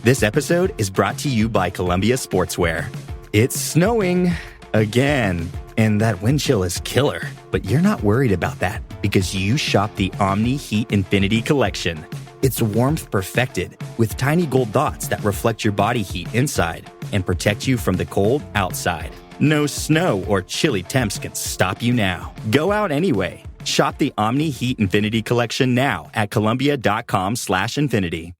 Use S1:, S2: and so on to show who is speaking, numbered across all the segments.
S1: This episode is brought to you by Columbia Sportswear. It's snowing again, and that wind chill is killer. But you're not worried about that because you shop the Omni Heat Infinity Collection. It's warmth perfected with tiny gold dots that reflect your body heat inside and protect you from the cold outside. No snow or chilly temps can stop you now. Go out anyway. Shop the Omni Heat Infinity Collection now at Columbia.com/infinity.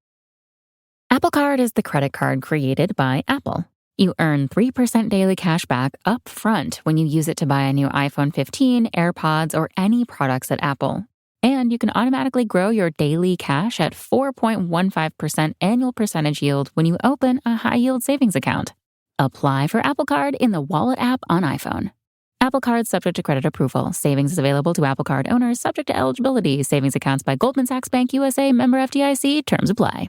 S2: Apple Card is the credit card created by Apple. You earn 3% daily cash back up front when you use it to buy a new iPhone 15, AirPods, or any products at Apple. And you can automatically grow your daily cash at 4.15% annual percentage yield when you open a high-yield savings account. Apply for Apple Card in the Wallet app on iPhone. Apple Card subject to credit approval. Savings is available to Apple Card owners subject to eligibility. Savings accounts by Goldman Sachs Bank USA, member FDIC. Terms apply.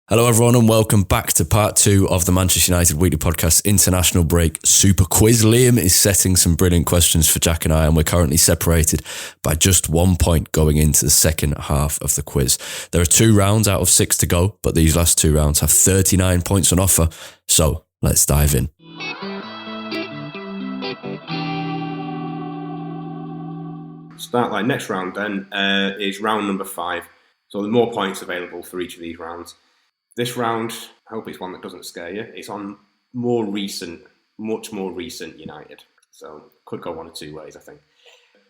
S3: Hello everyone and welcome back to part 2 of the Manchester United Weekly Podcast International Break Super Quiz. Liam is setting some brilliant questions for Jack and I, and we're currently separated by just 1 point going into the second half of the quiz. There are 2 rounds out of 6 to go, but these last 2 rounds have 39 points on offer, so let's dive in.
S4: Start next round then is round number 5. So there's more points available for each of these rounds. This round, I hope it's one that doesn't scare you. It's on much more recent United. So could go one of 2 ways, I think.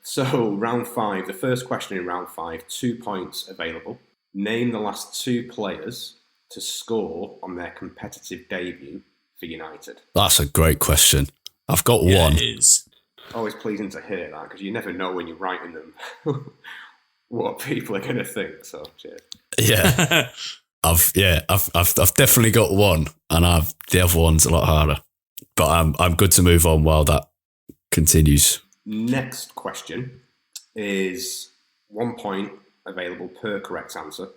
S4: So round 5, the first question in round 5, 2 points available. Name the last 2 players to score on their competitive debut for United.
S3: That's a great question. I've got one.
S5: It is.
S4: Always pleasing to hear that because you never know when you're writing them what people are going to think. So cheers.
S3: Yeah. I've definitely got one, and the other one's a lot harder. But I'm good to move on while that continues.
S4: Next question is 1 point available per correct answer.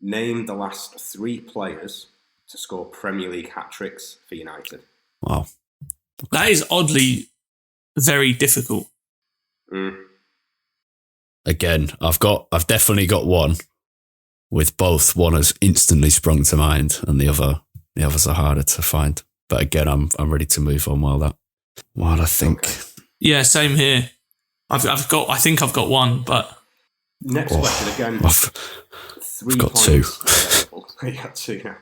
S4: Name the last 3 players to score Premier League hat-tricks for United.
S3: Wow.
S5: That is oddly very difficult.
S3: Again, I've definitely got one. With both, one has instantly sprung to mind, and the others are harder to find. But again, I'm ready to move on while I think.
S4: Okay.
S5: Yeah, same here. I think I've got one, but
S4: next question again. 3
S3: got
S4: points
S3: 2.
S4: available. You got 2 now.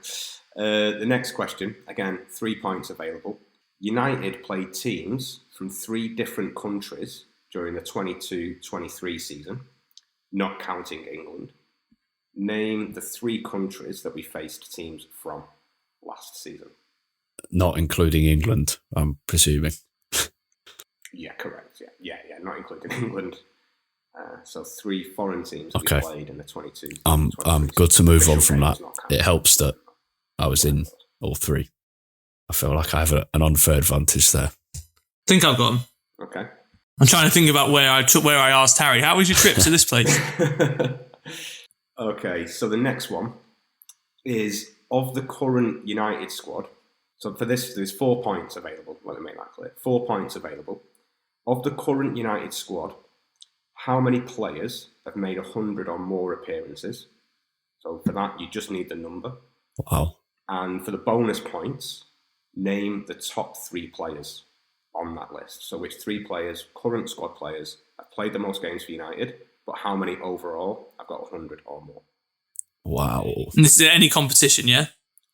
S4: The next question again, 3 points available. United played teams from 3 different countries during the 22-23 season, not counting England. Name the 3 countries that we faced teams from last season.
S3: Not including England, I'm presuming.
S4: Yeah, correct. Yeah, not including England. So 3 foreign teams we
S3: Okay.
S4: played in the 22.
S3: I'm good to move on from that. It helps that I was in all 3. I feel like I have an unfair advantage there.
S5: I think I've got them.
S4: Okay.
S5: I'm trying to think about where I asked Harry, how was your trip to this place?
S4: Okay, so the next one is of the current United squad. So for this, there's 4 points available. Let me make that clear. 4 points available. Of the current United squad, how many players have made 100 or more appearances? So for that, you just need the number.
S3: Wow.
S4: And for the bonus points, name the top 3 players on that list. So which 3 players, current squad players, have played the most games for United, but how many overall have got 100 or more?
S3: Wow.
S5: And this is any competition, yeah?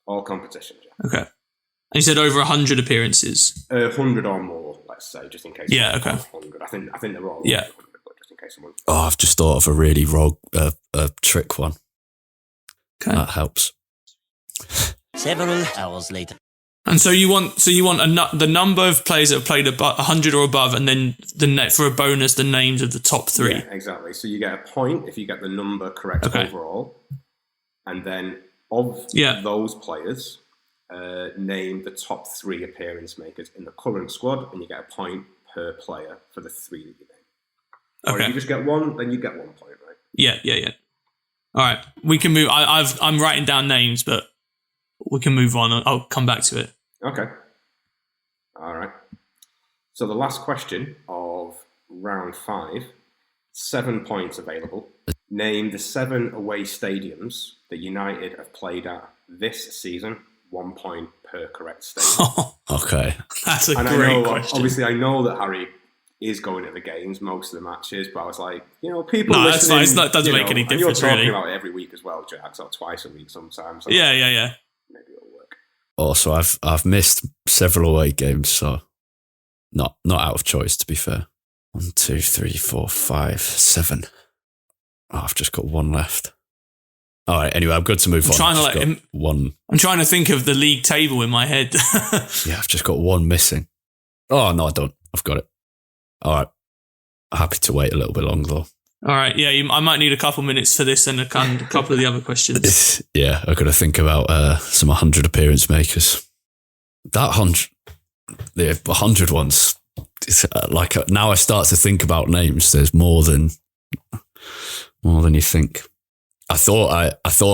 S4: All competitions, yeah.
S5: Okay. And you said over 100 appearances.
S4: 100 or more, let's say, just in case.
S5: Yeah, okay.
S4: 100. I think they're all 100,
S5: Yeah.
S4: but just in case someone.
S3: Oh, I've just thought of a really rogue, trick one.
S5: Okay.
S3: That helps.
S6: Several hours later.
S5: And so you want the number of players that have played 100 or above, and then for a bonus, the names of the top 3.
S4: Yeah, exactly. So you get a point if you get the number correct overall, and then of those players, name the top 3 appearance makers in the current squad, and you get a point per player for the 3 that you name. Or if you just get 1, then you get 1 point, right?
S5: Yeah. All right, we can move. I'm writing down names, but we can move on. I'll come back to it.
S4: Okay. All right. So the last question of round 5, 7 points available. Name the 7 away stadiums that United have played at this season 1 point per correct statement.
S3: Okay.
S5: That's a
S4: And
S5: great question.
S4: Obviously, I know that Harry is going to the games, most of the matches, but I was like, people
S5: No, that's
S4: listening,
S5: fine. It doesn't make any
S4: and
S5: difference,
S4: you're talking
S5: really.
S4: about it every week as well, Jack, so twice a week sometimes. So
S5: Yeah.
S4: maybe it'll work.
S3: Also, I've missed several away games, so not out of choice, to be fair. 1, 2, 3, 4, 5, 7. Oh, I've just got one left. All right. Anyway, I'm good to move on.
S5: I'm trying to think of the league table in my head.
S3: Yeah, I've just got one missing. Oh no, I don't. I've got it. All right. Happy to wait a little bit longer though.
S5: All right. Yeah, I might need a couple minutes for this and a couple of the other questions.
S3: Yeah, I've got to think about some 100 appearance makers. That 100 ones. It's now I start to think about names. There's more than you think. I thought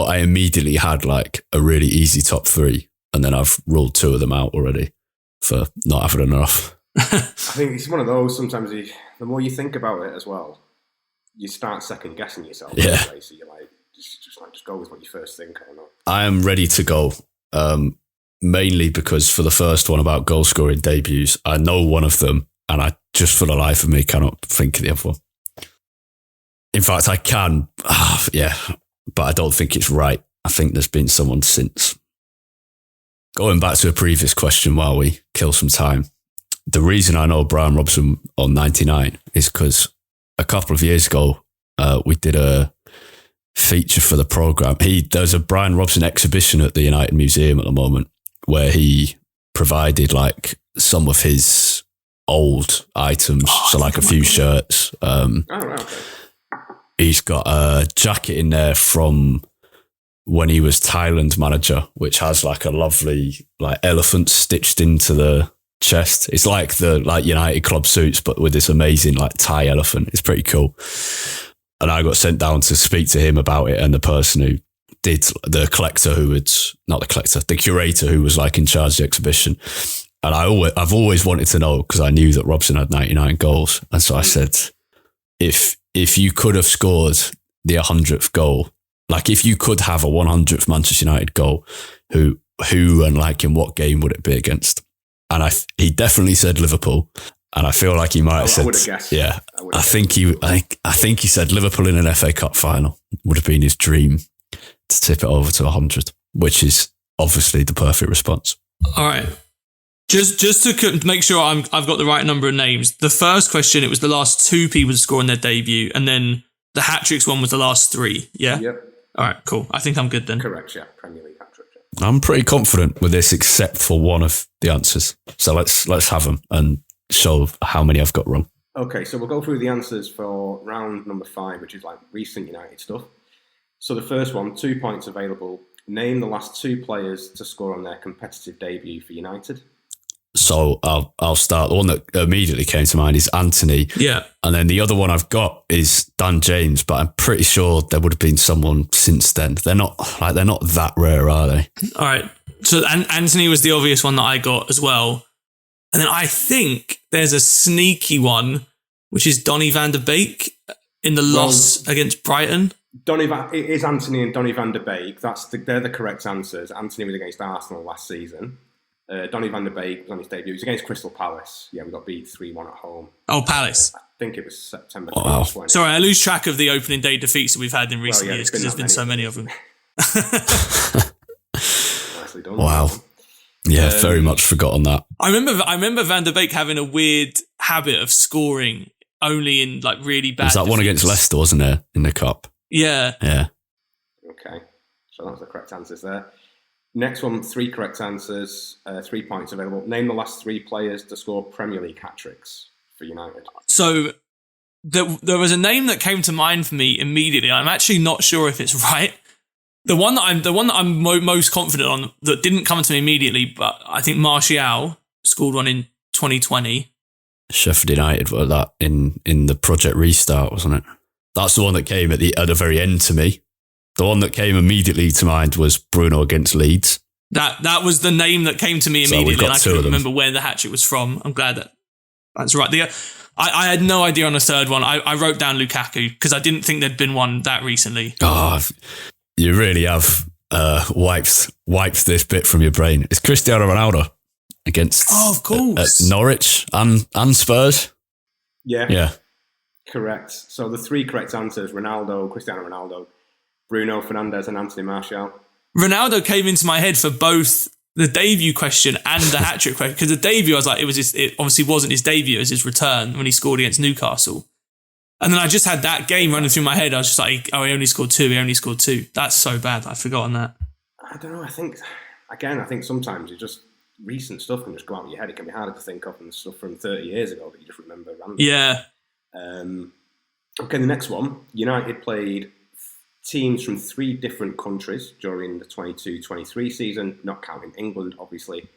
S3: I immediately had like a really easy top 3, and then I've ruled 2 of them out already for not having enough.
S4: I think it's one of those. Sometimes the more you think about it as well, you start second guessing yourself.
S3: Yeah.
S4: Anyway, so you're like, just go with what you first think. I don't know.
S3: I am ready to go. Mainly because for the first one about goal scoring debuts, I know one of them, and I just for the life of me cannot think of the other one. In fact, I can, but I don't think it's right. I think there's been someone since. Going back to a previous question while we kill some time, the reason I know Brian Robson on 99 is because a couple of years ago, we did a feature for the programme. There's a Brian Robson exhibition at the United Museum at the moment where he provided like some of his old items, so like a few shirts.
S4: Okay.
S3: He's got a jacket in there from when he was Thailand manager, which has like a lovely like elephant stitched into the chest. It's like the United club suits, but with this amazing like Thai elephant. It's pretty cool. And I got sent down to speak to him about it, and the person who did the curator who was like in charge of the exhibition. And I've always wanted to know, because I knew that Robson had 99 goals. And so I said, if you could have scored the 100th goal, like if you could have a 100th Manchester United goal, who and like in what game would it be against? And he definitely said Liverpool. And I feel like he might have said,
S4: I would have guessed.
S3: Yeah, I think he said Liverpool in an FA Cup final would have been his dream to tip it over to 100, which is obviously the perfect response.
S5: All right. Just to make sure I've got the right number of names. The first question, it was the last 2 people to score in their debut, and then the hat-tricks one was the last 3. Yeah?
S4: Yep.
S5: All right, cool. I think I'm good then.
S4: Correct, yeah. Premier League hat-trick. Yeah.
S3: I'm pretty confident with this, except for one of the answers. So let's have them and show how many I've got wrong.
S4: Okay, so we'll go through the answers for round number 5, which is like recent United stuff. So the first one, 2 points available. Name the last 2 players to score on their competitive debut for United.
S3: So I'll start. The one that immediately came to mind is Anthony.
S5: Yeah.
S3: And then the other one I've got is Dan James, but I'm pretty sure there would have been someone since then. They're not that rare, are they?
S5: All right. So Anthony was the obvious one that I got as well. And then I think there's a sneaky one, which is Donny van der Beek in the loss against Brighton.
S4: It is Anthony and Donny van der Beek. They're the correct answers. Anthony was against Arsenal last season. Donny van der Beek was on his debut. It was against Crystal Palace. Yeah, we got beat 3-1 at home.
S5: Oh, Palace.
S4: I think it was September.
S3: Wow.
S4: 2020.
S5: Sorry, I lose track of the opening day defeats that we've had in recent years because there's been so many of them.
S4: Nicely done.
S3: Wow. Yeah, very much forgotten that.
S5: I remember Van der Beek having a weird habit of scoring only in like really bad.
S3: Was that one against Leicester, wasn't there, in the cup?
S5: Yeah.
S3: Yeah.
S4: Okay, so that was the correct answers there. Next one, 3 correct answers, 3 points available. Name the last 3 players to score Premier League hat-tricks for United.
S5: So there was a name that came to mind for me immediately. I'm actually not sure if it's right. The one that I'm most confident on that didn't come to me immediately, but I think Martial scored one in 2020.
S3: Sheffield United were that in the Project Restart, wasn't it? That's the one that came at the very end to me. The one that came immediately to mind was Bruno against Leeds.
S5: That was the name that came to me immediately, and I couldn't remember where the hat-trick was from. I'm glad that's right. I had no idea on a third one. I wrote down Lukaku because I didn't think there'd been one that recently.
S3: Oh, you really have wiped this bit from your brain. It's Cristiano Ronaldo against
S5: of course.
S3: Norwich and Spurs.
S4: Yeah. Correct. So the three correct answers: Ronaldo, Cristiano Ronaldo, Bruno Fernandes, and Anthony Martial.
S5: Ronaldo came into my head for both the debut question and the hat-trick question. Because the debut, I was like, it obviously wasn't his debut, it was his return when he scored against Newcastle. And then I just had that game running through my head. I was just like, oh, he only scored two. That's so bad. I've forgotten that.
S4: I don't know. I think sometimes it's just recent stuff can just go out of your head. It can be harder to think of than stuff from 30 years ago that you just remember randomly.
S5: Yeah.
S4: Okay, the next one. United played teams from 3 different countries during the 22-23 season, not counting England, obviously.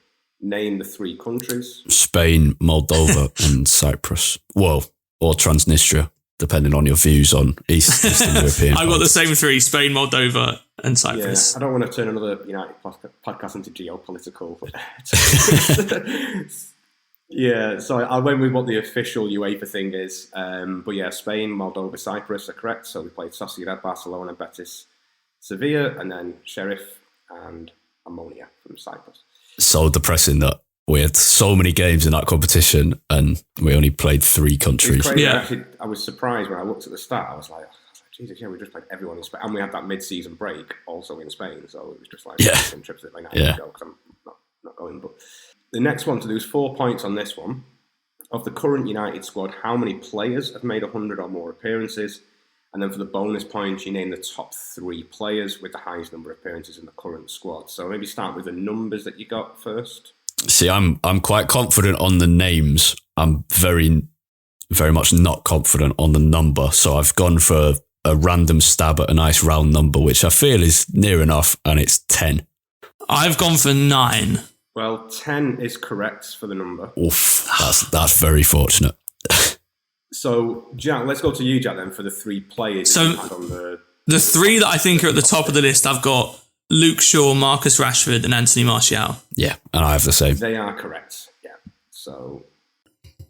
S4: Name the 3 countries.
S3: Spain, Moldova, and Cyprus. Well, or Transnistria, depending on your views on Eastern European.
S5: I've got the same 3, Spain, Moldova, and Cyprus.
S4: Yeah, I don't want to turn another United podcast into geopolitical. Yeah, so I went with what the official UEFA thing is. But yeah, Spain, Moldova, Cyprus are correct. So we played Sociedad, Barcelona, Betis, Sevilla, and then Sheriff and Ammonia from Cyprus.
S3: So depressing that we had so many games in that competition and we only played 3 countries.
S4: It's crazy.
S5: Yeah.
S4: Actually, I was surprised when I looked at the stat. I was like, Jesus, yeah, we just played everyone in Spain. And we had that mid-season break also in Spain. So it was just like some trips that I had to go because I'm not going. But the next one to do is 4 points on this one. Of the current United squad, how many players have made 100 or more appearances? And then for the bonus points, you name the top 3 players with the highest number of appearances in the current squad. So maybe start with the numbers that you got first.
S3: See, I'm quite confident on the names. I'm very, very much not confident on the number. So I've gone for a random stab at a nice round number, which I feel is near enough, and it's 10.
S5: I've gone for 9.
S4: Well, 10 is correct for the number.
S3: Oof, that's very fortunate.
S4: So, Jack, let's go to you, Jack, then, for the 3 players
S5: So,
S4: you had on
S5: the 3 that I think are at the top of the list, I've got Luke Shaw, Marcus Rashford, and Anthony Martial.
S3: Yeah, and I have the same.
S4: They are correct, yeah. So...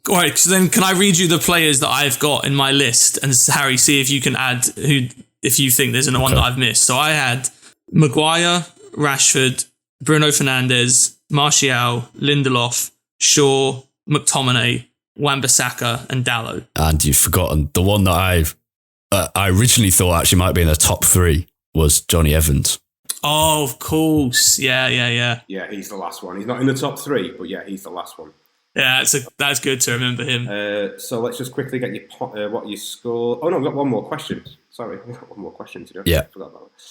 S5: All right, so then can I read you the players that I've got in my list? And Harry, see if you can add if you think there's one that I've missed. So I had Maguire, Rashford, Bruno Fernandes, Martial, Lindelof, Shaw, McTominay, Wan-Bissaka, and Dalot. And
S3: you've forgotten the one that I originally thought actually might be in the top 3 was Johnny Evans.
S5: Oh, of course. Yeah.
S4: Yeah, he's the last one. He's not in the top 3, but yeah, he's the last one.
S5: Yeah, that's good to remember him.
S4: So let's just quickly get what you score. Oh no, we've got one more question. Sorry, we've got one more question to do.
S3: Yeah.
S4: I forgot about it.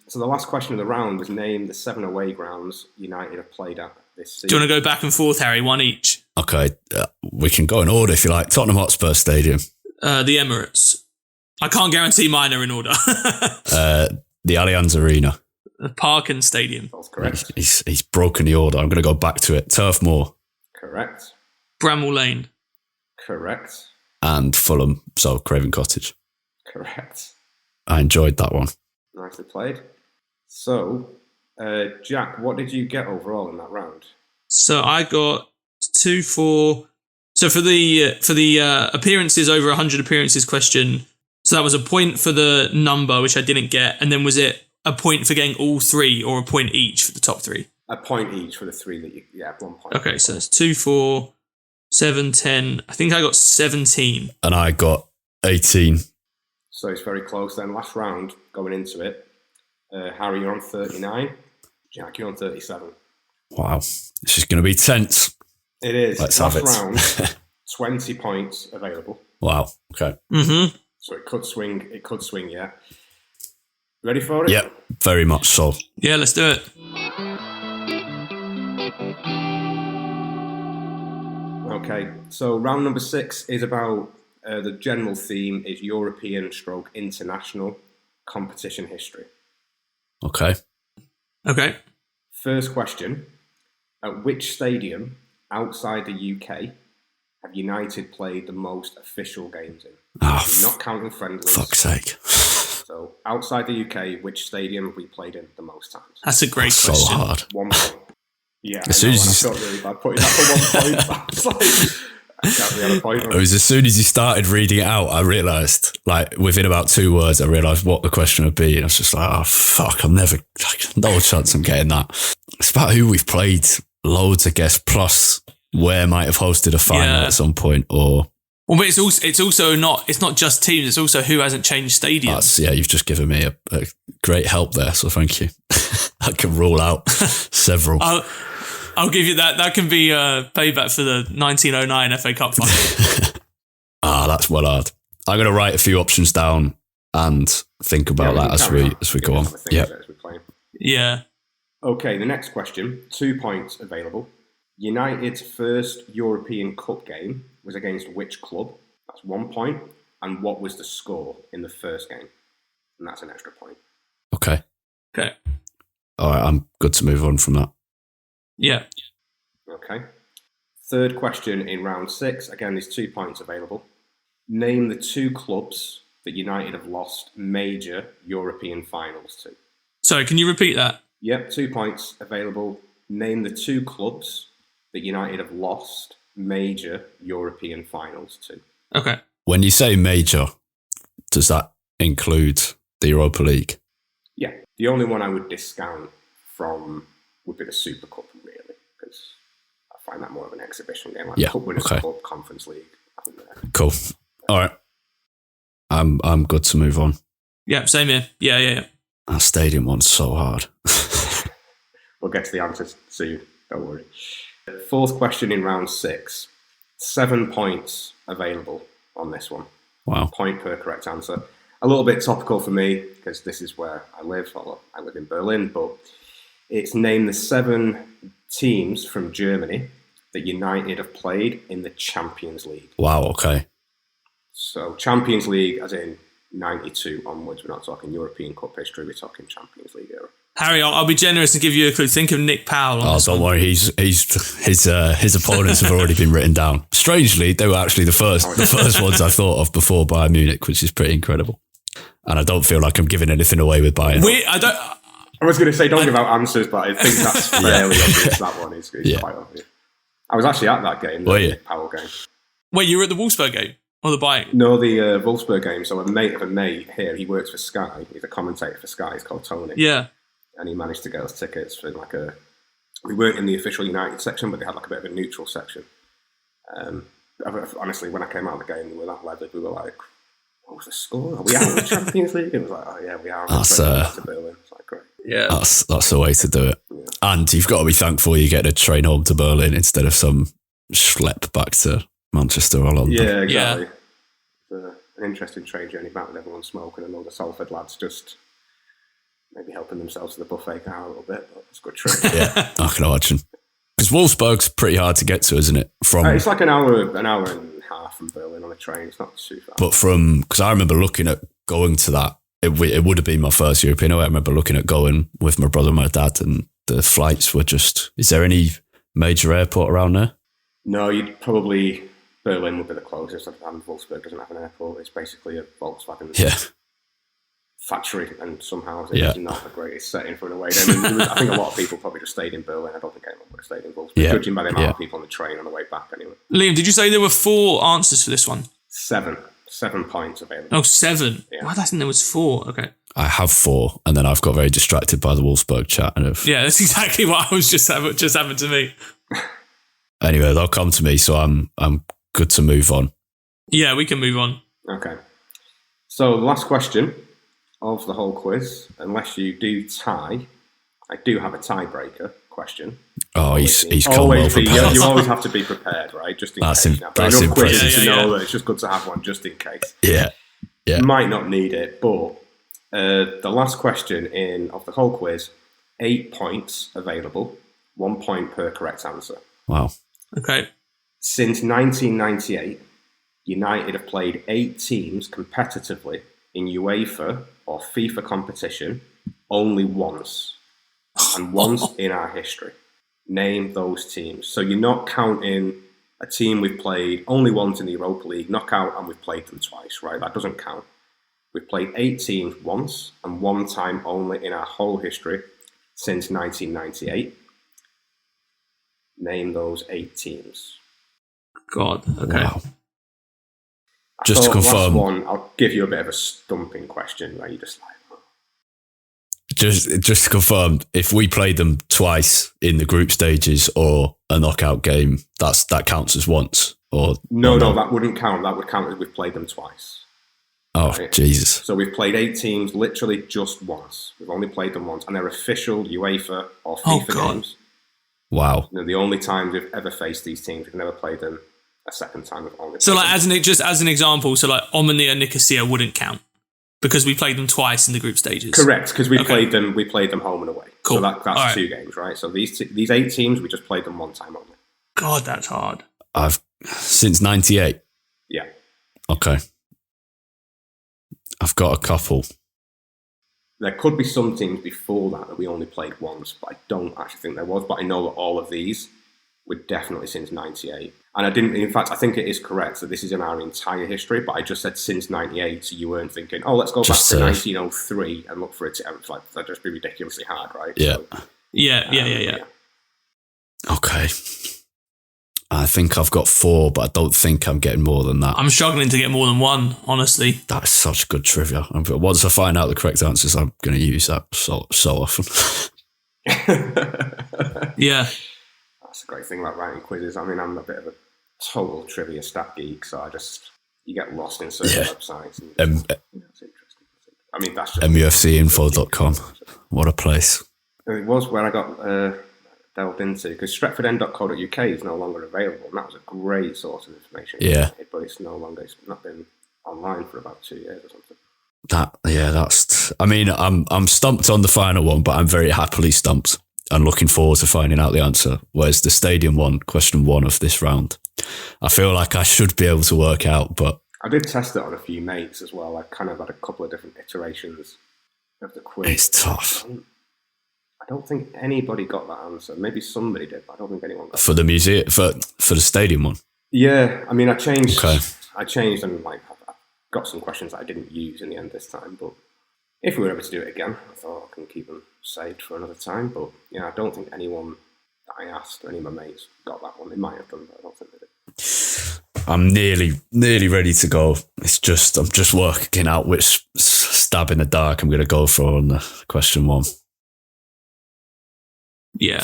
S4: So the last question of the round was name the 7 away grounds United have played at this season.
S5: Do you want to go back and forth, Harry? One each.
S3: Okay, we can go in order if you like. Tottenham Hotspur Stadium.
S5: The Emirates. I can't guarantee mine are in order.
S3: The Allianz Arena.
S5: The Parkin Stadium.
S4: That's correct.
S3: He's broken the order. I'm going to go back to it. Turf Moor.
S4: Correct.
S5: Bramall Lane.
S4: Correct.
S3: And Fulham, so Craven Cottage.
S4: Correct.
S3: I enjoyed that one.
S4: Nicely played. So, Jack, what did you get overall in that round?
S5: So I got 2, 4. So for the appearances over 100 appearances question, so that was a point for the number, which I didn't get, and then was it a point for getting all 3 or a point each for the top 3?
S4: A point each for the 3 that you... Yeah, 1 point.
S5: Okay, so it's 2, 4, 7, 10. I think I got 17.
S3: And I got 18.
S4: So it's very close then. Last round, going into it. Harry, you're on 39. Jack, you're on 37.
S3: Wow. This is going to be tense.
S4: It is.
S3: Let's have it.
S4: Last round, 20 points available.
S3: Wow. Okay.
S5: Mm-hmm.
S4: So it could swing, yeah. Ready for it?
S3: Yep, very much so.
S5: Yeah, let's do it.
S4: Okay, so round number 6 is about the general theme is European / international competition history.
S3: Okay.
S4: First question, at which stadium outside the UK have United played the most official games in? Not counting friendlies.
S3: Fuck's sake.
S4: So outside the UK, which stadium have we played in the most times?
S5: That's a great question.
S3: So hard.
S4: 1 point. Yeah,
S3: As soon as
S4: I felt really bad putting that for 1 point. I was
S3: It was as soon as you started reading it out, I realised, like, within about 2 words, I realised what the question would be. And I was just like, oh, fuck, no chance I'm getting that. It's about who we've played loads, I guess, plus where might have hosted a final at some point, or...
S5: Well, but it's not just teams, it's also who hasn't changed stadiums.
S3: You've just given me a great help there, so thank you. I can rule out several.
S5: I'll give you that. That can be payback for the 1909 FA Cup final.
S3: That's well hard. I'm going to write a few options down and think about that as we go on.
S5: Yeah.
S4: Okay, the next question, 2 points available. United's first European Cup game was against which club? That's 1 point. And what was the score in the first game? And that's an extra point.
S3: Okay.
S5: All
S3: right, I'm good to move on from that.
S5: Yeah.
S4: Okay. Third question in round 6. Again, there's 2 points available. Name the 2 clubs that United have lost major European finals to.
S5: Sorry, can you repeat that?
S4: Yep, 2 points available. Name the 2 clubs that United have lost major European finals to.
S5: Okay.
S3: When you say major, does that include the Europa League?
S4: Yeah. The only one I would discount from would be the Super Cup, really, because I find that more of an exhibition game, like Cup Winners' Cup, Conference League.
S3: Cool. All right. I'm good to move on.
S5: Yeah, same here. Yeah.
S3: That stadium one's so hard.
S4: We'll get to the answers soon, don't worry. Fourth question in round 6. 7 points available on this one.
S3: Wow.
S4: Point per correct answer. A little bit topical for me, because this is where I live. I live in Berlin, but it's name the 7 teams from Germany that United have played in the Champions League.
S3: Wow, okay.
S4: So Champions League as in 92 onwards. We're not talking European Cup history, we're talking Champions League era.
S5: Harry, I'll be generous and give you a clue. Think of Nick Powell.
S3: Don't worry. His opponents have already been written down. Strangely, they were actually the first ones I thought of before Bayern Munich, which is pretty incredible. And I don't feel like I'm giving anything away with Bayern.
S4: I was going to say don't give out answers, but I think that's fairly obvious. That one is quite obvious. I was actually at that game, the Nick Powell game.
S5: Wait, you were at the Wolfsburg game? Or the Bayern?
S4: No, the Wolfsburg game. So a mate of a mate here, he works for Sky. He's a commentator for Sky. He's called Tony.
S5: Yeah.
S4: And he managed to get us tickets for we weren't in the official United section, but they had like a bit of a neutral section. Honestly, when I came out of the game, we were that level. We were like, what was the score? Are we out of the Champions League? It was like, oh yeah, we are.
S3: That's
S4: to Berlin. It's like, great.
S5: Yeah.
S3: That's the way to do it. Yeah. And you've got to be thankful you get a train home to Berlin instead of some schlep back to Manchester or London.
S4: Yeah, exactly. Yeah. An interesting train journey back with everyone smoking and all the Salford lads just maybe helping themselves to the buffet car a little bit, but it's a good trip.
S3: Yeah, I can imagine. Because Wolfsburg's pretty hard to get to, isn't it?
S4: It's like an hour and a half from Berlin on a train. It's not too far.
S3: But because I remember looking at going to that, it would have been my first European away. I remember looking at going with my brother and my dad, and the flights were just... Is there any major airport around there?
S4: No, Berlin would be the closest, and Wolfsburg doesn't have an airport. It's basically a Volkswagen factory, and somehow it's not the greatest setting for an away game. I think a lot of people probably just stayed in Berlin. I don't think anyone would have stayed in Wolfsburg, judging by the amount of people on the train on the way back anyway.
S5: Liam, did you say there were 4 answers for this one?
S4: 7 points available.
S5: Oh, 7.
S4: Yeah.
S5: Why did I think there was 4? Okay.
S3: I have 4, and then I've got very distracted by the Wolfsburg chat. Yeah,
S5: that's exactly what I was just happened to me.
S3: Anyway, they'll come to me, so I'm good to move on.
S5: Yeah, we can move on.
S4: Okay. So the last question of the whole quiz, unless you do tie, I do have a tiebreaker question.
S3: Oh, he's come well prepared.
S4: You always have to be prepared, right? Just in case.
S3: That's
S4: enough quizzes
S3: impressive.
S4: to know that it's just good to have one just in case.
S3: Yeah.
S4: Might not need it, but the last question of the whole quiz, 8 points available, 1 point per correct answer.
S3: Wow.
S5: Okay.
S4: Since 1998, United have played 8 teams competitively in UEFA or FIFA competition only once, and once in our history. Name those teams. So you're not counting a team we've played only once in the Europa League, knockout, and we've played them twice, right? That doesn't count. We've played 8 teams once and 1 time only in our whole history since 1998. Name those 8 teams.
S5: God. Okay.
S3: Wow. Just to confirm,
S4: last one, I'll give you a bit of a stumping question where you just like.
S3: just to confirm, if we played them twice in the group stages or a knockout game, that counts as once.
S4: No, that wouldn't count. That would count as we've played them twice.
S3: Oh,
S4: right?
S3: Jesus.
S4: So we've played 8 teams literally just once. We've only played them once, and they're official UEFA or FIFA games.
S3: Wow.
S4: They're the only times we've ever faced these teams. We've never played them a second time. We've only
S5: So, like,
S4: them.
S5: as an example, so like Omonia Nicosia wouldn't count because we played them twice in the group stages.
S4: Correct, because we played them home and away.
S5: Cool.
S4: So that's
S5: right.
S4: 2 games, right? So these 8 teams, we just played them one time only.
S5: God, that's hard.
S3: Since 98.
S4: Yeah.
S3: Okay. I've got a couple.
S4: There could be some teams before that we only played once, but I don't actually think there was. But I know that all of these were definitely since 98. And I think it is correct that this is in our entire history, but I just said since 98, so you weren't thinking, let's go back to 1903 and look for it. I was like, that'd just be ridiculously hard, right?
S3: Yeah.
S4: So,
S5: Yeah.
S3: Okay. I think I've got 4, but I don't think I'm getting more than that.
S5: I'm struggling to get more than 1, honestly.
S3: That's such good trivia. Once I find out the correct answers, I'm going to use that so often.
S5: Yeah.
S4: That's a great thing about writing quizzes. I mean, I'm a bit of a total trivia stat geek, so you get lost in certain websites. And it's interesting. I mean, that's just
S3: MUFCinfo.com. What a place.
S4: It was where I got delved into, because stretfordend.co.uk is no longer available, and that was a great source of information.
S3: Yeah.
S4: But it's not been online for about 2 years or something.
S3: I'm stumped on the final one, but I'm very happily stumped and looking forward to finding out the answer. Whereas the stadium one, question 1 of this round, I feel like I should be able to work out, but
S4: I did test it on a few mates as well. I kind of had a couple of different iterations of the quiz.
S3: it's tough.
S4: I don't think anybody got that answer. Maybe somebody did, but I don't think anyone got
S3: For the museum, for the stadium one?
S4: Yeah, I mean, I changed.
S3: Okay.
S4: I changed, and I got some questions that I didn't use in the end this time. But if we were able to do it again, I thought I can keep them saved for another time. But I don't think anyone that I asked or any of my mates got that one. They might have done, but I don't think they did.
S3: I'm nearly ready to go. I'm just working out which stab in the dark I'm going to go for on the question 1.
S5: Yeah.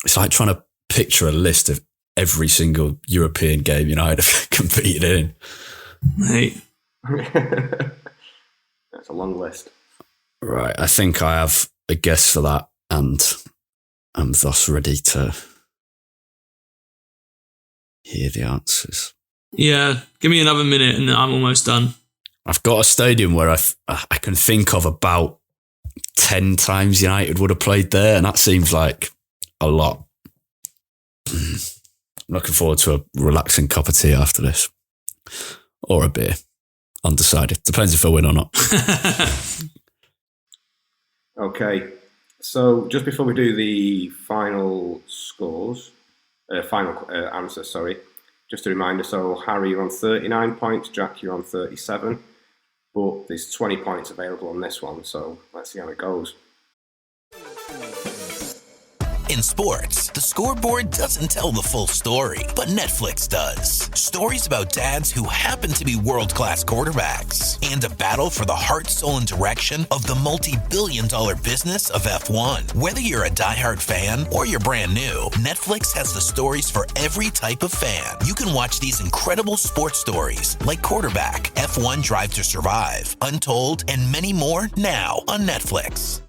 S3: It's like trying to picture a list of every single European game United have competed in.
S5: Mate.
S4: That's a long list.
S3: Right. I think I have a guess for that, and I'm thus ready to hear the answers.
S5: Yeah. Give me another minute and I'm almost done.
S3: I've got a stadium where I can think of about 10 times United would have played there, and that seems like a lot. I'm looking forward to a relaxing cup of tea after this. Or a beer. Undecided. Depends if I win or not.
S4: Okay. So just before we do the final answer, just a reminder, so Harry, you're on 39 points, Jack, you're on 37. But there's 20 points available on this one, so let's see how it goes.
S6: In sports, the scoreboard doesn't tell the full story, but Netflix does. Stories about dads who happen to be world-class quarterbacks and a battle for the heart, soul, and direction of the multi-billion-dollar business of F1. Whether you're a diehard fan or you're brand new, Netflix has the stories for every type of fan. You can watch these incredible sports stories like Quarterback, F1 Drive to Survive, Untold, and many more now on Netflix.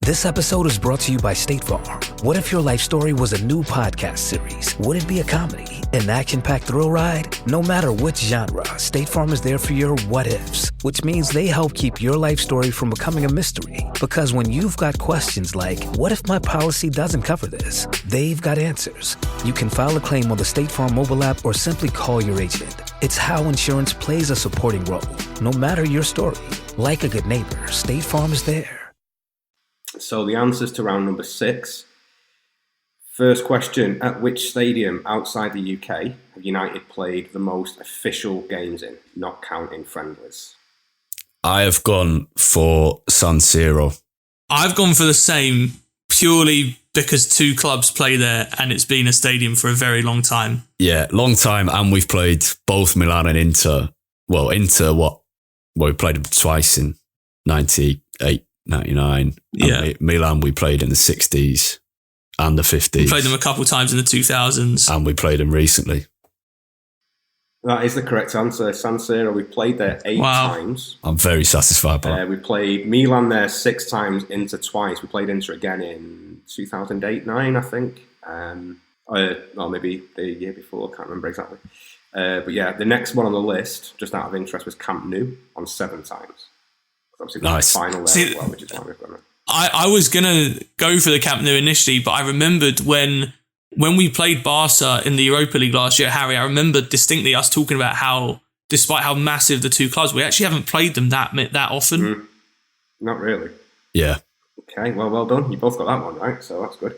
S7: This episode is brought to you by State Farm. What if your life story was a new podcast series? Would it be a comedy, an action-packed thrill ride? No matter which genre, State Farm is there for your what-ifs, which means they help keep your life story from becoming a mystery. Because when you've got questions like, what if my policy doesn't cover this? They've got answers. You can file a claim on the State Farm mobile app or simply call your agent. It's how insurance plays a supporting role. No matter your story, like a good neighbor, State Farm is there.
S4: So the answers to round number 6. First question, at which stadium outside the UK have United played the most official games in, not counting friendlies?
S3: I have gone for San Siro.
S5: I've gone for the same purely because two clubs play there and it's been a stadium for a very long time.
S3: Yeah, long time. And we've played both Milan and Inter. Well, Inter, we played them twice in 98, 99.
S5: Yeah.
S3: Milan, we played in the 60s and the 50s.
S5: We played them a couple of times in the 2000s.
S3: And we played them recently.
S4: That is the correct answer. San Siro, we played there 8 times.
S3: I'm very satisfied by that.
S4: We played Milan there 6 times, Inter twice. We played Inter again in 2008-9, I think. Or maybe the year before, I can't remember exactly. But yeah, the next one on the list, just out of interest, was Camp Nou on 7 times. Obviously, nice. The final there as well, which is why we've got it.
S5: I was going to go for the Camp Nou initially, but I remembered when we played Barca in the Europa League last year, Harry, I remember distinctly us talking about how, despite how massive the two clubs, we actually haven't played them that often.
S4: Not really.
S3: Yeah.
S4: Okay, well done. You both got that one right, so that's good.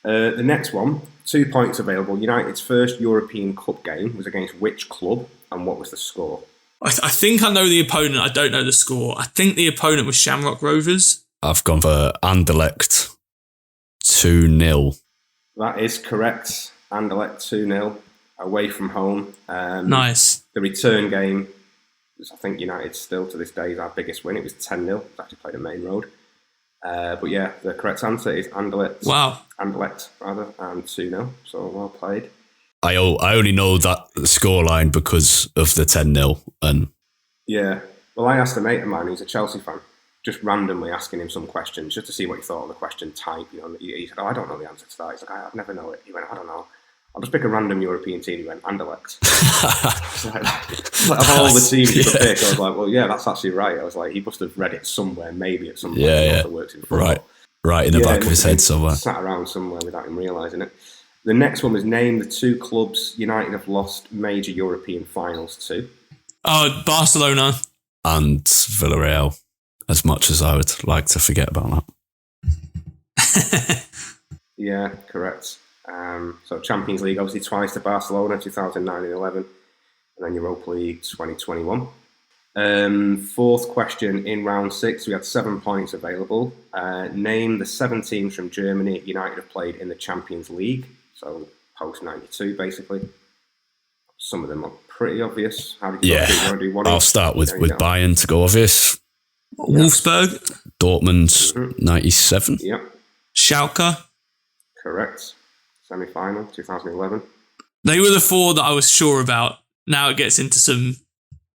S4: The next one, 2 points available. United's first European Cup game was against which club, and what was the score?
S5: I think I know the opponent. I don't know the score. I think the opponent was Shamrock Rovers.
S3: I've gone for Anderlecht 2-0.
S4: That is correct. Anderlecht 2-0 away from home.
S5: Nice.
S4: The return game was, I think, United still to this day is our biggest win. It was 10-0. It was actually played at Main Road. But yeah, the correct answer is Anderlecht.
S5: Wow.
S4: Anderlecht, rather, and 2-0. So well played.
S3: I only know that scoreline because of the 10-0. And
S4: yeah. Well, I asked a mate of mine who's a Chelsea fan, just randomly asking him some questions just to see what he thought of the question type. You know, he said, I don't know the answer to that. He's like, I'd never know it. He went, I don't know. I'll just pick a random European team. He went, Anderlecht. Of all the teams you could pick, I was like, well, yeah, that's actually right. I was like, he must have read it somewhere, maybe at some point.
S3: Yeah. Right in the back of his head somewhere.
S4: Sat around somewhere without him realising it. The next one was name the 2 clubs United have lost major European finals to.
S5: Oh, Barcelona.
S3: And Villarreal, as much as I would like to forget about
S4: that. Yeah, correct. So Champions League, obviously twice to Barcelona, 2009 and 11, and then Europa League 2021. 4th question in round 6, we had 7 points available. Name the 7 teams from Germany United have played in the Champions League. So post-92, basically. Some of them are pretty obvious. How did you do one?
S3: I'll start with Bayern to go obvious.
S5: Wolfsburg.
S3: Dortmund, 97.
S4: Yep.
S5: Schalke.
S4: Correct. Semi-final, 2011.
S5: They were the 4 that I was sure about. Now it gets into some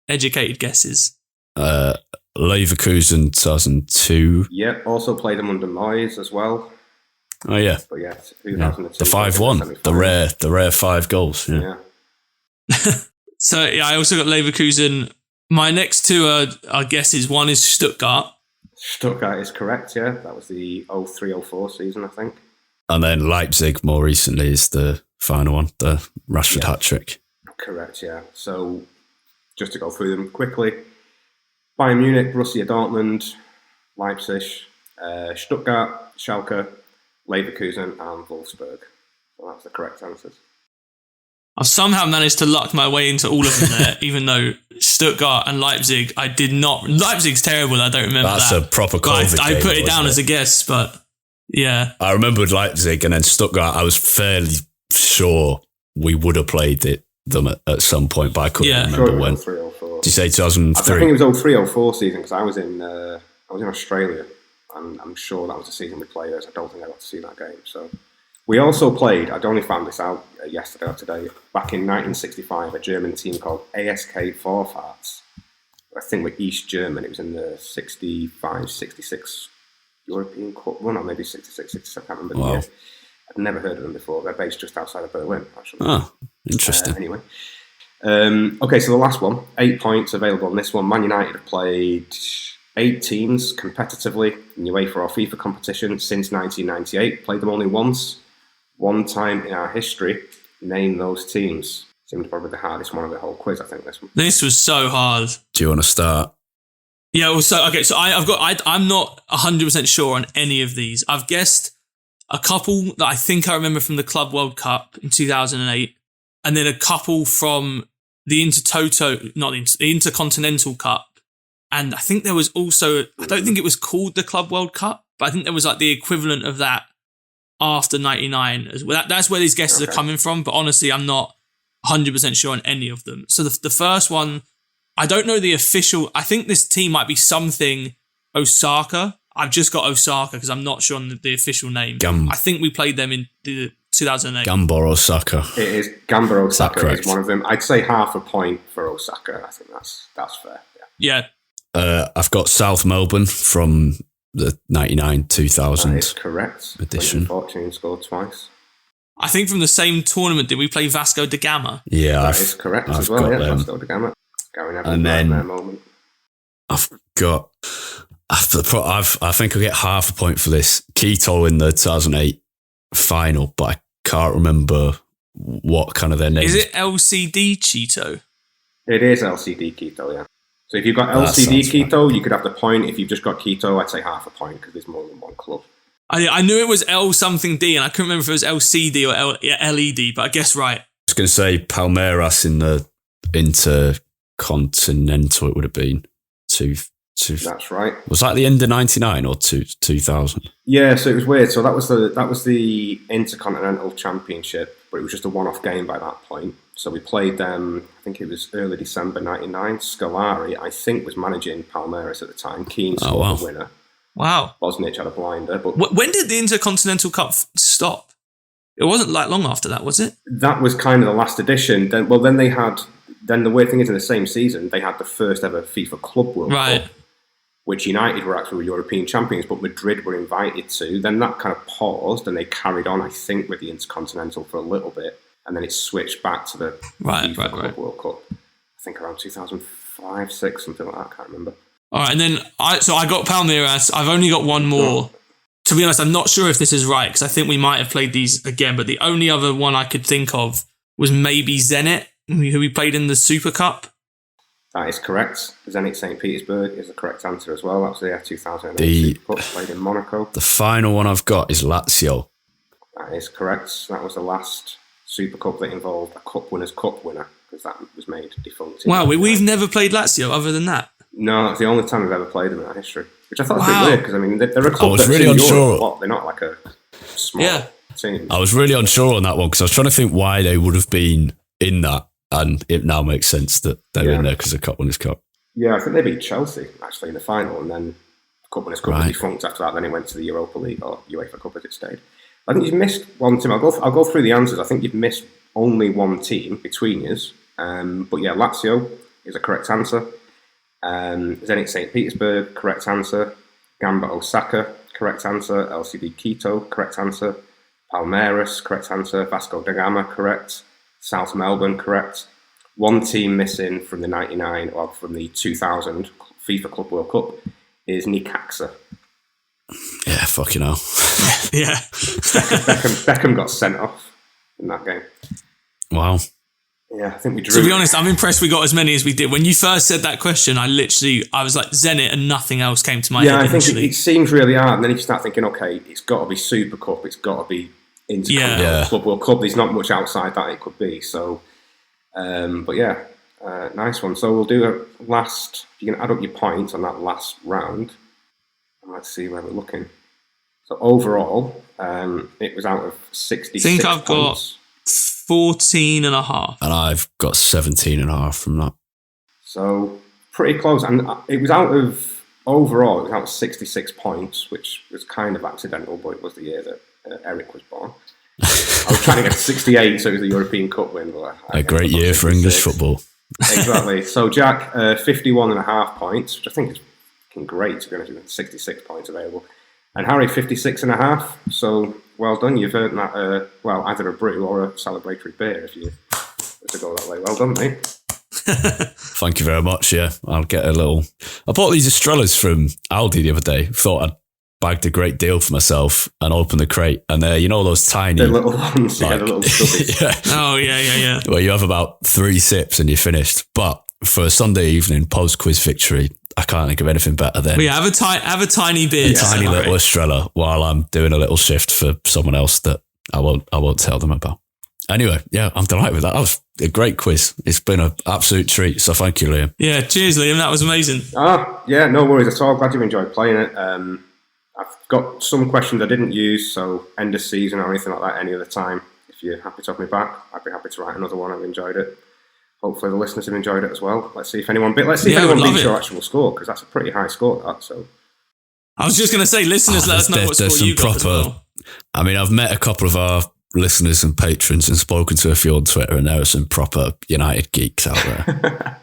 S5: educated guesses.
S3: Leverkusen, 2002.
S4: Yep, also played them under Moyes as well.
S3: Oh, yeah.
S4: But yeah, 2002.
S3: The 5-1. The rare 5 goals. Yeah.
S5: So, yeah, I also got Leverkusen. My next 2 are guesses. One is Stuttgart.
S4: Stuttgart is correct, yeah. That was the 03-04 season, I think.
S3: And then Leipzig, more recently, is the final one, the Rashford hat-trick.
S4: Correct, yeah. So, just to go through them quickly. Bayern Munich, Borussia Dortmund, Leipzig, Stuttgart, Schalke, Leverkusen and Wolfsburg. So that's the correct answers.
S5: I've somehow managed to luck my way into all of them there, even though Stuttgart and Leipzig, I did not. Leipzig's terrible, I don't remember
S3: That's
S5: that.
S3: A proper COVID
S5: I
S3: game,
S5: put it down as a guess, but yeah.
S3: I remembered Leipzig, and then Stuttgart, I was fairly sure we would have played them at some point, but I couldn't remember when.
S4: 03-04.
S3: Did you say 2003?
S4: I think it was 03-04 season, because I was in Australia, and I'm sure that was the season we played as. I don't think I got to see that game, so... We also played, I'd only found this out yesterday or today, back in 1965, a German team called ASK Vorfahrts. I think we're East German. It was in the 65, 66 European Cup run, or maybe 66, 67, I can't remember the year. I'd never heard of them before. They're based just outside of Berlin, actually.
S3: Oh, interesting.
S4: Anyway. Okay, so the last one, 8 points available on this one. Man United have played 8 teams competitively in UEFA or FIFA competition since 1998. Played them only once. One time in our history. Name those teams. Seemed probably the hardest one of the whole quiz, I think, this one.
S5: This was so hard.
S3: Do you want to start?
S5: Yeah, well, so I'm not 100% sure on any of these. I've guessed a couple that I think I remember from the Club World Cup in 2008, and then a couple from the Intercontinental Cup. And I think there was also, I don't think it was called the Club World Cup, but I think there was like the equivalent of that after 99. That's where these guesses are coming from, but honestly, I'm not 100% sure on any of them. So the first one, I don't know the official. I think this team might be something Osaka. I've just got Osaka because I'm not sure on the official name. I think we played them in the 2008.
S3: Gamba Osaka.
S4: It is Gamba Osaka is one of them. I'd say half a point for Osaka. I think that's fair.
S5: Yeah.
S3: I've got South Melbourne from the 99-2000.
S4: That is correct.
S3: Edition.
S4: 14 scored twice.
S5: I think from the same tournament, did we play Vasco da Gama?
S3: Yeah,
S4: that is correct as well. Yeah, Vasco da Gama.
S3: And then I've got. I think I'll get half a point for this. Quito in the 2008 final, but I can't remember what kind of their name.
S5: Is it LCD Quito?
S4: It is LCD Quito, yeah. So if you've got LCD Quito, you could have the point. If you've just got Quito, I'd say half a point because there's more than one club.
S5: I knew it was L something D, and I couldn't remember if it was LCD or LED, but I guess right.
S3: I was going to say Palmeiras in the Intercontinental, it would have been.
S4: That's right.
S3: Was that the end of 99 or 2000?
S4: Yeah, so it was weird. So that was the Intercontinental Championship, but it was just a one-off game by that point. So we played them, I think it was early December 99. Scolari, I think, was managing Palmeiras at the time. Keane scored the winner.
S5: Wow.
S4: Bosnich had a blinder. But
S5: when did the Intercontinental Cup stop? It wasn't like long after that, was it?
S4: That was kind of the last edition. Then the weird thing is in the same season, they had the first ever FIFA Club World Cup, which United were actually European champions, but Madrid were invited to. Then that kind of paused, and they carried on, I think, with the Intercontinental for a little bit, and then it switched back to the FIFA Club World Cup. I think around 2005, 6, something like that. I can't remember.
S5: All right, and then I got Palmeiras. I've only got one more. To be honest, I'm not sure if this is right because I think we might have played these again. But the only other one I could think of was maybe Zenit, who we played in the Super Cup.
S4: That is correct. Zenit St. Petersburg is the correct answer as well. That was the 2008 Super Cup, played in Monaco.
S3: The final one I've got is Lazio.
S4: That is correct. That was the last Super Cup that involved a Cup Winners' Cup winner because that was made defunct.
S5: Wow, we've never played Lazio other than that.
S4: No, that's the only time we've ever played them in our history, which I thought was a bit weird because, I mean, they're a club that's
S3: really unsure.
S4: Europe. They're not like a small team.
S3: I was really unsure on that one because I was trying to think why they would have been in that, and it now makes sense that they're in there because of Cup Winners' Cup. Yeah,
S4: I think they beat Chelsea, actually, in the final, and then Cup Winners' Cup was defunct after that. Then it went to the Europa League or UEFA Cup as it stayed. I think you've missed one team. I'll go through the answers. I think you've missed only one team between yous. But yeah, Lazio is a correct answer. Zenit St. Petersburg, correct answer. Gamba Osaka, correct answer. LCD Quito, correct answer. Palmeiras, correct answer. Vasco da Gama, correct. South Melbourne, correct. One team missing from the 99 or from the 2000 FIFA Club World Cup is Necaxa.
S3: Yeah, fucking hell.
S5: Yeah.
S4: Beckham got sent off in that game.
S3: Wow.
S4: Yeah, I think we drew.
S5: To be honest, I'm impressed we got as many as we did. When you first said that question, I was like Zenit and nothing else came to my head.
S4: Yeah, I think it seems really hard. And then you start thinking, okay, it's got to be Super Cup. It's got to be Intercontinental Club World Cup. There's not much outside that it could be. So, but yeah, nice one. So we'll do a last, you can add up your points on that last round. And let's see where we're looking. So overall, it was out of 66
S5: I think I've
S4: points.
S5: got 14 and a half.
S3: And I've got 17 and a half from that.
S4: So pretty close. And it was out of 66 points, which was kind of accidental, but it was the year that Eric was born. I was trying to get to 68, so it was a European Cup win. But
S3: a great year for English football.
S4: Exactly. So Jack, 51 and a half points, which I think is great, to be honest with you, 66 points available. And Harry, 56 and a half. So well done. You've earned that, either a brew or a celebratory beer if you were to go that way. Well done, mate.
S3: Thank you very much. Yeah, I'll get a little. I bought these Estrellas from Aldi the other day. Thought I'd bagged a great deal for myself and opened the crate. And they're, those tiny.
S4: The little ones, the little stubbies.
S3: Yeah.
S5: Oh, yeah.
S3: Where you have about 3 sips and you're finished. But for a Sunday evening post-quiz victory, I can't think of anything better than
S5: have a tiny beer,
S3: tiny little Estrella while I'm doing a little shift for someone else that I won't tell them about. Anyway, yeah, I'm delighted with that. That was a great quiz. It's been an absolute treat. So thank you, Liam.
S5: Yeah, cheers, Liam. That was amazing.
S4: Yeah, no worries at all. Glad you've enjoyed playing it. I I've got some questions I didn't use, so end of season or anything like that any other time. If you're happy to have me back, I'd be happy to write another one. I've enjoyed it. Hopefully the listeners have enjoyed it as well. Let's see if anyone beats your actual score, because that's a pretty high score, that. So
S5: I was just going to say, listeners, let us know what score you got as well.
S3: I mean, I've met a couple of our listeners and patrons and spoken to a few on Twitter, and there are some proper United geeks out there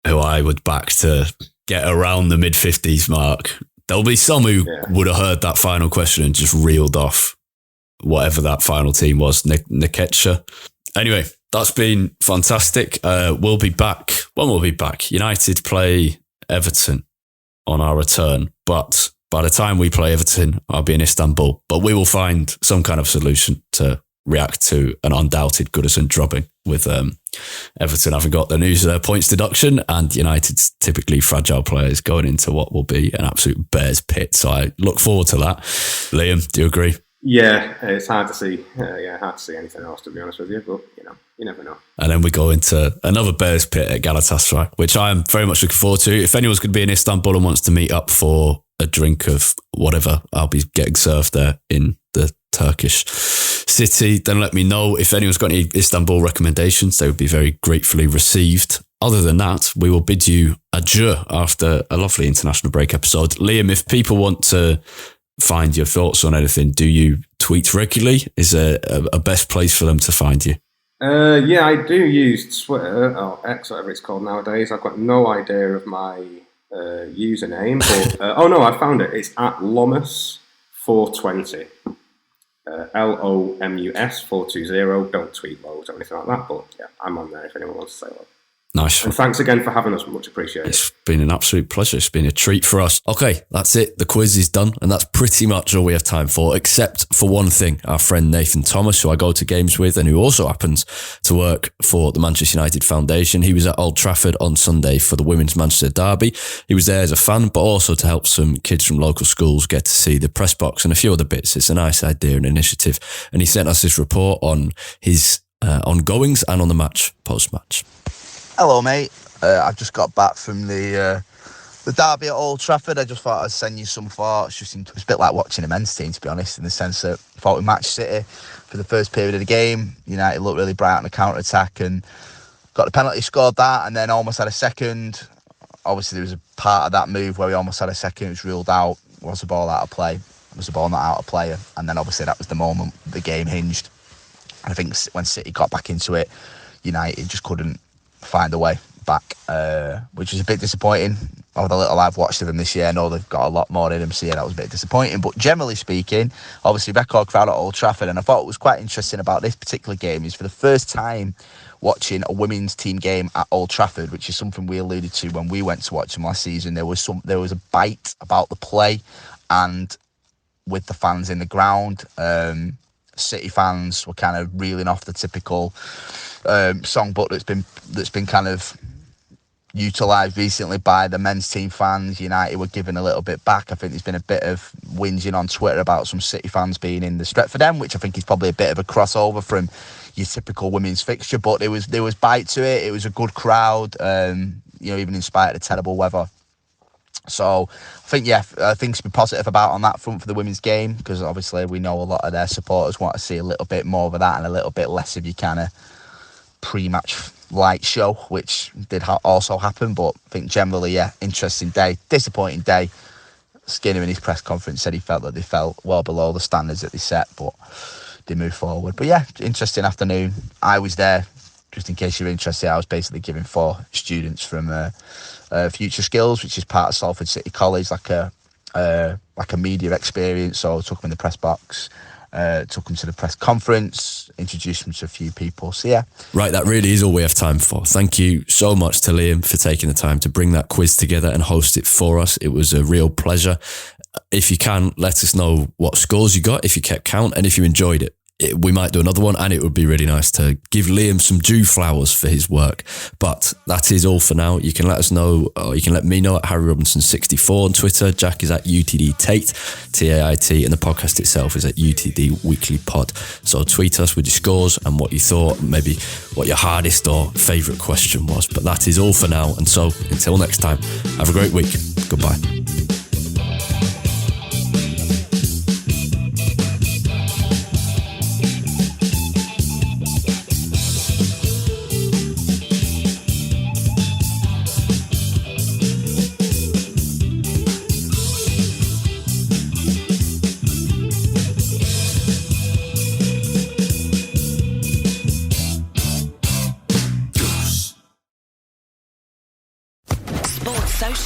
S3: who I would back to get around the mid-50s mark. There'll be some who would have heard that final question and just reeled off whatever that final team was, Nketiah. Anyway, that's been fantastic. We'll be back. When we'll be back, United play Everton on our return, but by the time we play Everton, I'll be in Istanbul. But we will find some kind of solution to react to an undoubted Goodison drubbing, with Everton having got the news of their points deduction and United's typically fragile players going into what will be an absolute bear's pit. So I look forward to that. Liam, do you agree?
S4: Yeah, it's hard to see. Hard to see anything else, to be honest with you. But you never know. And
S3: then we go into another bear's pit at Galatasaray, which I am very much looking forward to. If anyone's going to be in Istanbul and wants to meet up for a drink of whatever I'll be getting served there in the Turkish city, then let me know. If anyone's got any Istanbul recommendations, they would be very gratefully received. Other than that, we will bid you adieu after a lovely international break episode. Liam, if people want to find your thoughts on anything, do you tweet regularly? Is there a best place for them to find you?
S4: Yeah, I do use Twitter, or X, whatever it's called nowadays. I've got no idea of my username, but I found it. It's at Lomus420. LOMUS 420. Don't tweet loads or anything like that, but yeah, I'm on there if anyone wants to say hello.
S3: Nice.
S4: And thanks again for having us. Much appreciated.
S3: It's been an absolute pleasure. It's been a treat for us. Okay, that's it. The quiz is done, and that's pretty much all we have time for, except for one thing. Our friend Nathan Thomas, who I go to games with and who also happens to work for the Manchester United Foundation. He was at Old Trafford on Sunday for the Women's Manchester Derby. He was there as a fan, but also to help some kids from local schools get to see the press box and a few other bits. It's a nice idea and initiative. And he sent us this report on his ongoings and on the match, post-match.
S8: Hello, mate. I've just got back from the derby at Old Trafford. I just thought I'd send you some thoughts. It was a bit like watching a men's team, to be honest, in the sense that I thought we matched City for the first period of the game. United looked really bright on the counter-attack and got the penalty, scored that, and then almost had a second. Obviously, there was a part of that move where we almost had a second. It was ruled out. Was the ball out of play? Was the ball not out of play? And then obviously that was the moment the game hinged. I think when City got back into it, United just couldn't find a way back, which was a bit disappointing. Of the little I've watched of them this year, I know they've got a lot more in them, so yeah, that was a bit disappointing. But generally speaking, obviously record crowd at Old Trafford, and I thought what was quite interesting about this particular game is for the first time watching a women's team game at Old Trafford, which is something we alluded to when we went to watch them last season. There was a bite about the play and with the fans in the ground. City fans were kind of reeling off the typical songbook that's been kind of utilised recently by the men's team fans. United were giving a little bit back. I think there's been a bit of whinging on Twitter about some City fans being in the Stretford End, which I think is probably a bit of a crossover from your typical women's fixture. But there was bite to it. It was a good crowd, even in spite of the terrible weather. So I think, things to be positive about on that front for the women's game, because obviously we know a lot of their supporters want to see a little bit more of that and a little bit less of your kind of pre-match light show, which did also happen. But I think generally, interesting day, disappointing day. Skinner in his press conference said he felt that they fell well below the standards that they set, but they moved forward. But yeah, interesting afternoon. I was there, just in case you're interested. I was basically giving 4 students from Future Skills, which is part of Salford City College, like a media experience. So I took them in the press box, took them to the press conference, introduced them to a few people. So yeah.
S3: Right, that really is all we have time for. Thank you so much to Liam for taking the time to bring that quiz together and host it for us. It was a real pleasure. If you can, let us know what scores you got, if you kept count, and if you enjoyed it. We might do another one, and it would be really nice to give Liam some due flowers for his work. But that is all for now. You can let us know, or you can let me know at Harry Robinson64 on Twitter. Jack is at UTD Tait, T-A-I-T, and the podcast itself is at UTD Weekly Pod. So tweet us with your scores and what you thought, maybe what your hardest or favourite question was. But that is all for now. And so until next time, have a great week. Goodbye.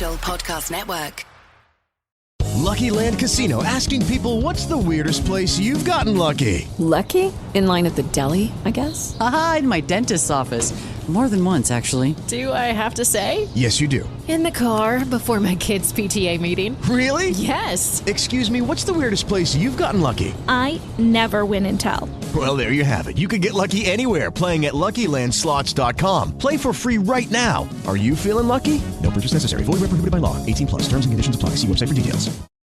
S9: official podcast network.
S10: Lucky Land Casino, asking people, what's the weirdest place you've gotten lucky?
S11: Lucky? In line at the deli, I guess?
S12: Aha, in my dentist's office. More than once, actually.
S11: Do I have to say?
S10: Yes, you do.
S11: In the car before my kids' PTA meeting.
S10: Really?
S11: Yes.
S10: Excuse me, what's the weirdest place you've gotten lucky?
S13: I never win and tell.
S10: Well, there you have it. You can get lucky anywhere, playing at LuckyLandSlots.com. Play for free right now. Are you feeling lucky? No purchase necessary. Void where prohibited by law. 18+. Terms and conditions apply. See website for details.